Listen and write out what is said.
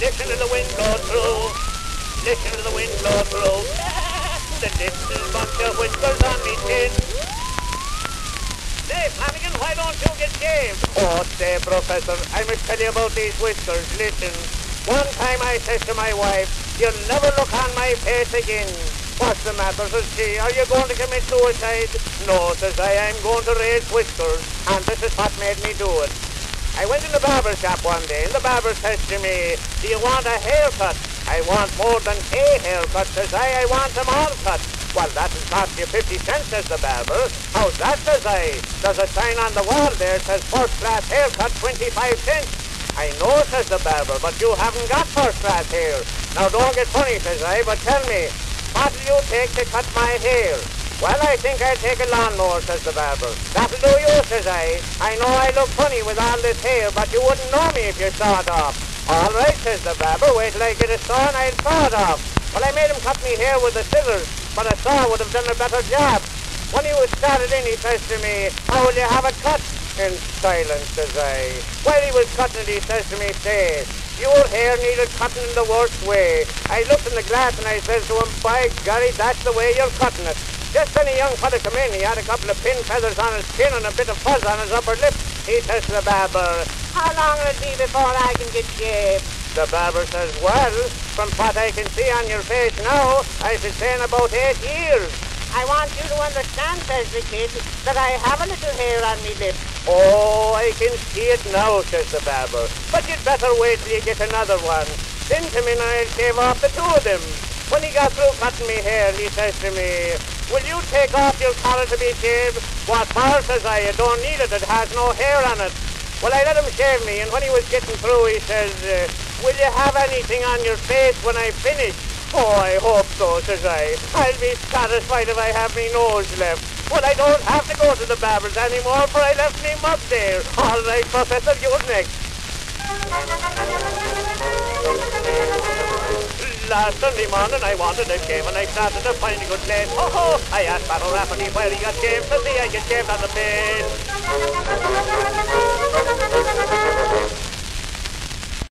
Listen to the wind blow through. Listen to the wind blow through. The little bunch of whiskers on me chin. Say, Flanagan, why don't you get shaved? Oh, say, Professor, I must tell you about these whiskers. Listen. One time I says to my wife, you'll never look on my face again. What's the matter, says she? Are you going to commit suicide? No, says I, I'm going to raise whiskers, and this is what made me do it. I went in the barber shop one day, and the barber says to me, do you want a haircut? I want more than a haircut, says I want them all cut. Well, that'll cost you 50 cents, says the barber. How's that, says I? There's a sign on the wall there, says first class haircut, 25 cents. I know, says the barber, but you haven't got first class hair. Now don't get funny, says I, but tell me, what'll you take to cut my hair? Well, I think I'll take a lawnmower, says the barber. That'll do you, says I. I know I look funny with all this hair, but you wouldn't know me if you saw it off. All right, says the barber, wait till I get a saw and I'll saw it off. Well, I made him cut me hair with the scissors, but a saw would have done a better job. When he was started in, he says to me, how will you have it cut? In silence, says I. While he was cutting it, he says to me, say, your hair needed cutting in the worst way. I looked in the glass and I says to him, by golly, that's the way you're cutting it. Just then a young fella come in, he had a couple of pin feathers on his chin and a bit of fuzz on his upper lip. He says to the barber, how long will it be before I can get shaved? The barber says, well, from what I can see on your face now, I should say in about 8 years. I want you to understand, says the kid, that I have a little hair on me lip. Oh, I can see it now, says the barber. But you'd better wait till you get another one. Then come in and I'll shave off the two of them. When he got through cutting me hair, he says to me, will you take off your collar to be shaved? What for, says I, you don't need it, it has no hair on it. Well, I let him shave me, and when he was getting through, he says, will you have anything on your face when I finish? Oh, I hope so, says I. I'll be satisfied if I have me nose left. Well, I don't have to go to the barber's anymore, for I left me mug there. All right, Professor, you're next. Last Sunday morning I wanted a shave and I started to find a good place. Oh, I asked Barrow Rafferty where he got shaved, to see I get shaved on the face.